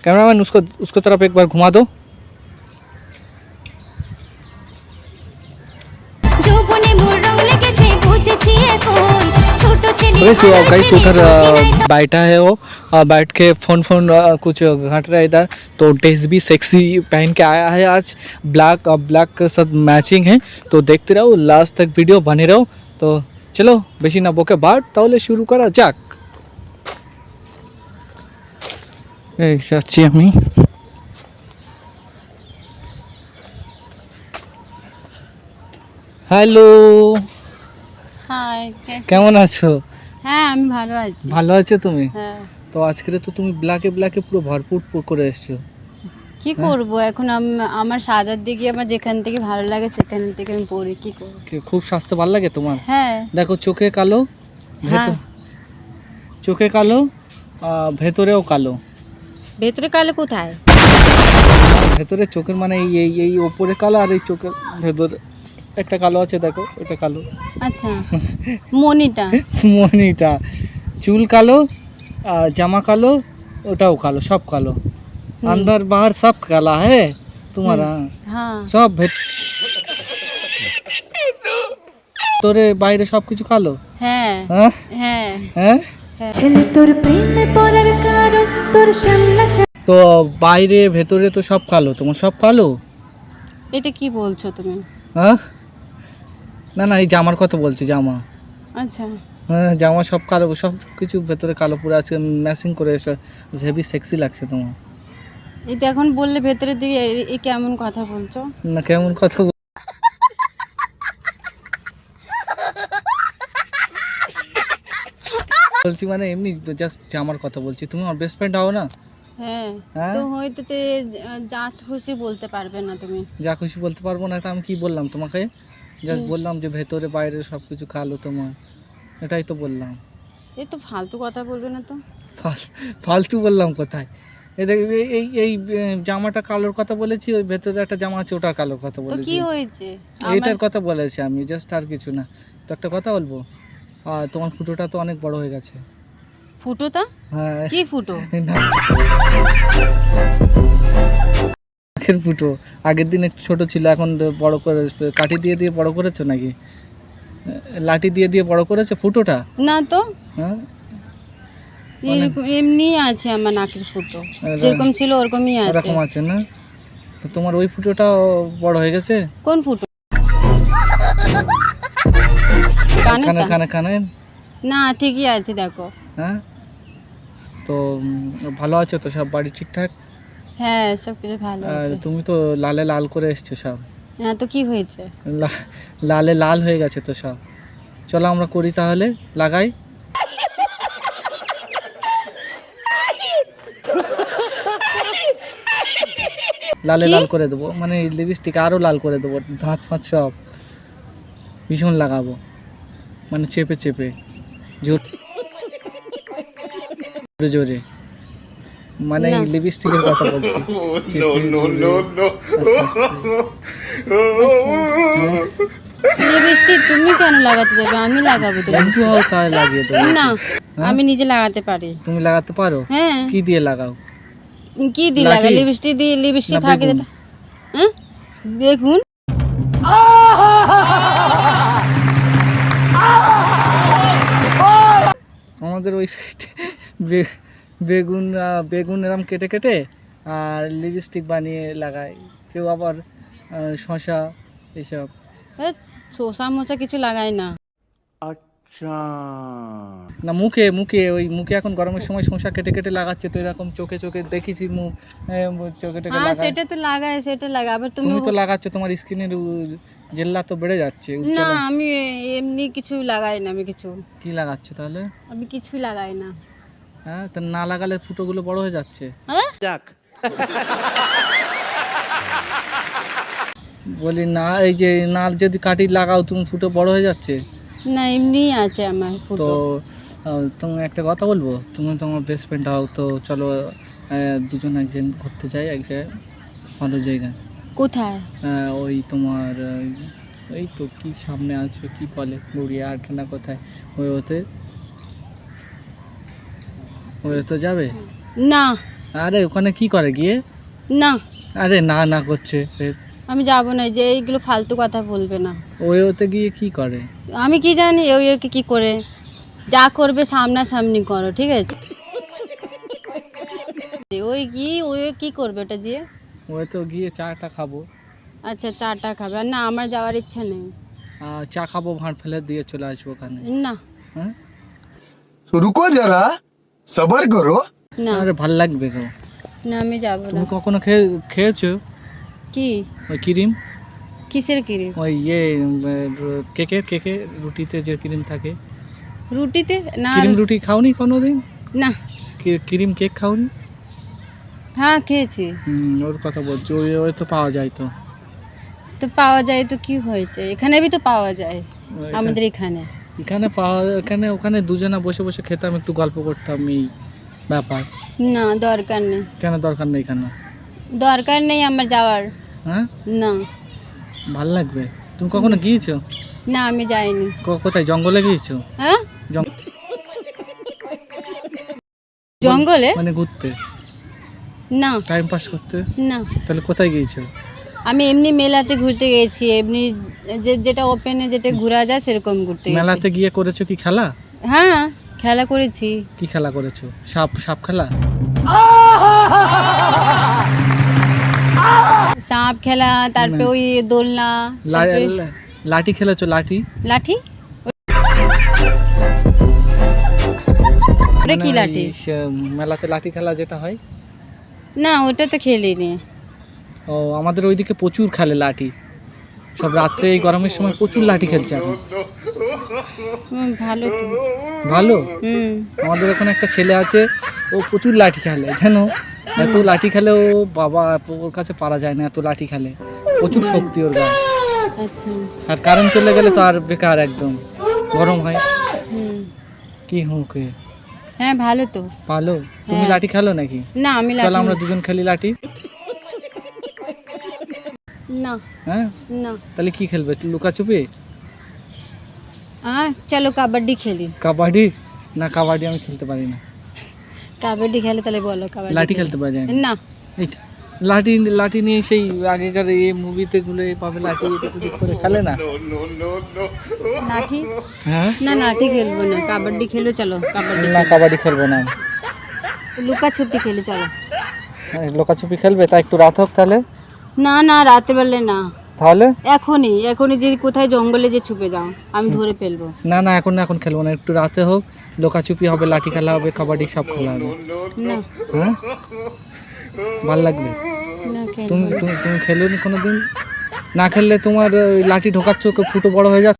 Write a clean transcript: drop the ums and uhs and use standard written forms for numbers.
Cameraman उसको उसको तरफ एक बार घुमा दो। गाइस उधर बैठा है वो, बैठ के फोन कुछ घट रहा है इधर। तो ड्रेस भी सेक्सी पहन के आया है आज, ब्लैक के साथ मैचिंग है। तो देखते रहो, लास्ट तक वीडियो बने रहो। तो चलो बेशी ना बोके बाट ताहले शुरू करा যাক। এই যাচ্ছি আমি। হ্যালো, হাই, কেমন আছো? হ্যাঁ আমি ভালো আছি। ভালো আছো তুমি? হ্যাঁ। তো আজকে তো তুমি ব্ল্যাকে পুরো ভরপুর করে এসছো। কি করব এখন, আমার সাজার দিকে আমার যেখান থেকে ভালো লাগে সেখান থেকে আমি পড়ি, কি করব। খুব স্বাস্থ্য ভালো লাগে তোমার? হ্যাঁ। দেখো চোখে কালো, হ্যাঁ চোখে কালো, ভেতরেও কালো। ভেতরে কালো কোথায়? ভেতরে চোখের মানে এই ওপরে কালো, আর এই চোখের ভেতরে একটা কালো আছে, দেখো ওটা কালো। আচ্ছা মনিটা চুল কালো, জামা কালো, ওটাও কালো, সব কালো। अंदर बाहर सब काला है तुम्हारा। हाँ सब ভেতরে বাইরে সবকিছু কালো। হ্যাঁ হ্যাঁ হ্যাঁ হ্যাঁ। ছেলে তোর প্রেমে পড়ার কারণ তোর সামলা। তো বাইরে ভেতরে তো সব কালো, তোমার সব কালো। এটা কি বলছো তুমি? হ্যাঁ না না, এই জামার কথা বলছি, জামা। আচ্ছা হ্যাঁ জামা সব কালো, সব কিছু ভেতরে কালো, পুরো আজকে ম্যাচিং করে এসে হেভি সেক্সি লাগছে তোমার। এটা এখন বললে ভেতরের দিকে এই কেমন কথা বলছো? না কেমন কথা বলছি মানে এমনি জাস্ট জামার কথা বলছি, তুমি আমার বেস্ট ফ্রেন্ড হও না। হ্যাঁ তো হয়তো যা খুশি বলতে পারবে না তুমি। যা খুশি বলতে পারবো না, এটা আমি কি বললাম তোমাকে? জাস্ট বললাম যে ভেতরে বাইরে সব কিছু কালো তোমার, এটাই তো বললাম। এই তো ফালতু কথা বলবে না তো। ফালতু বললাম কোথায়? এই জামাটা কালোর কথা বলেছি, ওই ভেতরে একটা জামা আছে ওটার কালোর কথা তো বলেছি। কি হয়েছে? এইটার কথা বলেছি আমি, জাস্ট আর কিছু না। তো একটা কথা বলবো, তোমার ফুটোটা তো অনেক বড় হয়ে গেছে। ফুটোটা? হ্যাঁ কি ফুটো? নাকের ফুটো। আগের দিন একটু ছোট ছিল, এখন বড় করে কাঠি দিয়ে বড় করেছো নাকি? লাঠি দিয়ে বড় করেছো ফুটোটা? না তো, হ্যাঁ এমনি আছে আমার নাকের ফুটো, যেরকম ছিল ওরকমই আছে। এরকম আছে না? তো তোমার ওই ফুটোটা বড় হয়ে গেছে। কোন ফুটো? কানে না ঠিকই আছে দেখো। হ্যাঁ তো ভালো আছো তো? সব বাড়ি ঠিকঠাক? হ্যাঁ সব কিছু ভালো আছে। তুমি তো লালে লাল করে এসছো সব। হ্যাঁ তো কি হয়েছে? লালে লাল হয়ে গেছে তো সব। চলো আমরা করি তাহলে, লাগাই। লালে লাল করে দেবো, মানে লিপস্টিক আরো লাল করে দেবো, দাঁত ফাঁত সব ভীষণ লাগাবো, মানে চেপে জোরে জোরে, মানে লিপস্টিকের কথা বলছি। লিপস্টিক তুমি কেন লাগাতে দেবে? আমি লাগাবো তো। বন্ধু হও তাই লাগিয়ে দেবো। না আমি নিজে লাগাতে পারি। তুমি লাগাতে পারো? হ্যাঁ। কি দিয়ে লাগাও? কি দিয়ে লাগাই? লিপস্টিক দিয়ে। লিপস্টিক থাকে। হ্যাঁ দেখুন, আমাদের ওই সাইডে বেগুন এরম কেটে আর লিপস্টিক বানিয়ে লাগায়, কেউ আবার শসা এইসব। শসা মশা কিছু লাগাই না। আচ্ছা না, মুখে এখন গরমের সময় শসা কেটে লাগাচ্ছে, তো এরকম চোখে দেখেছি মুখ চোখে হ্যাঁ সেটা তো লাগায়, আবার তুমি তো লাগাচ্ছ, তোমার স্কিনের জেল্লা তো বেড়ে যাচ্ছে। না আমি এমনি কিছু লাগাই না। আমি কিছু কি লাগাচ্ছ তাহলে? আমি কিছুই লাগাই না। হ্যাঁ তো না লাগালে ফুটোগুলো বড় হয়ে যাচ্ছে। হ্যাঁ যাক বলি না, এই যে নাল যদি কাটি লাগাও তুমি, ফুটো বড় হয়ে যাচ্ছে না, এমনিই আছে আমার ফুটো। তো তুমি একটা কথা বলবো, তুমি তো আমার বেস্ট ফ্রেন্ড হও, তো চলো দুজন একজন ঘুরতে যাই এক জায়গায়, ভালো জায়গা। কোথায়? ওই তোমার এই তো কি সামনে আছে, কি বলে গড়িয়া আটনা কোথায়, ওই হতে যাবে না আরে ওখানে কি করে গিয়ে? না আরে না না করছে ফের। আমি যাবো না, যে এইগুলো ফালতু কথা বলবে না। ওতে গিয়ে কি করে? আমি কি জানি ওকে কি করে, যা করবে সামনাসামনি করো, ঠিক আছে? ওই কি করবে ওটা দিয়ে? ওই তো গিয়ে চাটা খাবো। আচ্ছা চাটা খাবে, আর না আমার যাওয়ার ইচ্ছা নেই। চা খাবো, ভাঁড় ফেলে দিয়ে চলে আসবো ওখানে। না হ্যাঁ रुको जरा सबर करो। না আরে ভাল লাগবে গো। না আমি যাবো না। তুমি কখনো খেয়েছো কি? ওই ক্রিম? কিসের ক্রিম? ওই কেকে রুটিতে যে ক্রিম থাকে। রুটিতে? না ক্রিম রুটি খাওনি কোনোদিন? না। ক্রিম কেক খাওনি? হ্যাঁ খেয়েছি। ওর কথা বলছি, ওই তো পাওয়া যায় তো। তো পাওয়া যায় তো কি হয়েছে, এখানে भी তো পাওয়া যায় আমাদের এখানে। ওখানে দুজনা বসে বসে খেতাম, একটু গল্প করতাম, এই ব্যাপার। না দরকার নেই। কেন দরকার নেই কেন? দরকার নেই আমার যাওয়ার। হ্যাঁ না ভাল লাগবে। তুমি কখনো গিয়েছো? না আমি যাইনি। কোথায়, জঙ্গলে গিয়েছো? হ্যাঁ জঙ্গলে? মানে ঘুরতে, না টাইম পাস করতে? না তাহলে কোথায় গিয়েছো? আমি এমনি মেলাতে ঘুরতে গেছি, এমনি যেটা ওপেনে যেটা ঘোরা যায় সেরকম ঘুরতে গেছি। মেলাতে গিয়ে করেছো কি খেলা? হ্যাঁ খেলা করেছি। কি খেলা করেছো? সাপ খেলা? সাপ খেলা, তারপরে ওই দোলনা, তারপরে লাঠি খেলেছো? লাঠি লাঠি? ওটা কি মানে লাঠি? মেলাতে লাঠি খেলা যেটা হয়। না ওটা তো খেলিনি। ও আমাদের ওইদিকে প্রচুর খেলে লাঠি, সব রাত্রে এই গরমের সময় প্রচুর লাঠি খেলছে এখন। ভালো তো। ভালো। হুম আমাদের ওখানে একটা ছেলে আছে, ও প্রচুর লাঠি খেলে, জানো? এত লাঠি খেলে, ও বাবা, ওর কাছে পারা যায় না, এত লাঠি খেলে, প্রচুর শক্তি ওর গায়ে। আচ্ছা আর কারেন্ট চলে গেলে তো আর বেকার, একদম গরম হয়। হুম কি হুঁকে। হ্যাঁ ভালো তো। ভালো। তুমি হ্যাঁ। লাঠি খেলো নাকি? না আমি চলো লাঠি আমরা দুজন খেলি লাঠি। না হ্যাঁ না। তাহলে কি খেলবে? লুকাচুপি? হ্যাঁ চলো কাবাডি খেলি। কাবাডি? না কাবাডি আমি খেলতে পারি না। কাবাডি খেলে তাহলে বলো কাবাডি লাঠি খেলি। খেলতে পারি না। না এই তো, লাঠি নিয়ে সেই আগেকার এই মুভিতে গুলো পাবে, লাঠি এদিক করে খেলে না? লাঠি? হ্যাঁ না লাঠি খেলবো না, কাবাডি খেলো, চলো কাবাডি। না কাবাডি খেলবো না। লুকাছুপি খেলি চলো। লুকাছুপি খেলবে? তা একটু রাত হোক তাহলে। না না রাতে বেলা না, তাহলে এখনই যে কোথায় জঙ্গলে যে ছুপে যাও, আমি ধরে ফেলবো। না না এখন খেলবো না, একটু রাতে হোক, লুকাছুপি হবে, লাঠি খেলা হবে, কাবাডি সব খেলা হবে। না হ্যাঁ ভাল লাগবে। না খেলবো তুমি না। তুমি তুমি খেলোনি কোনোদিন? না খেললে তোমার ওই লাঠি ঢোকাচ্ছ, ফুটো বড় হয়ে যাচ্ছে।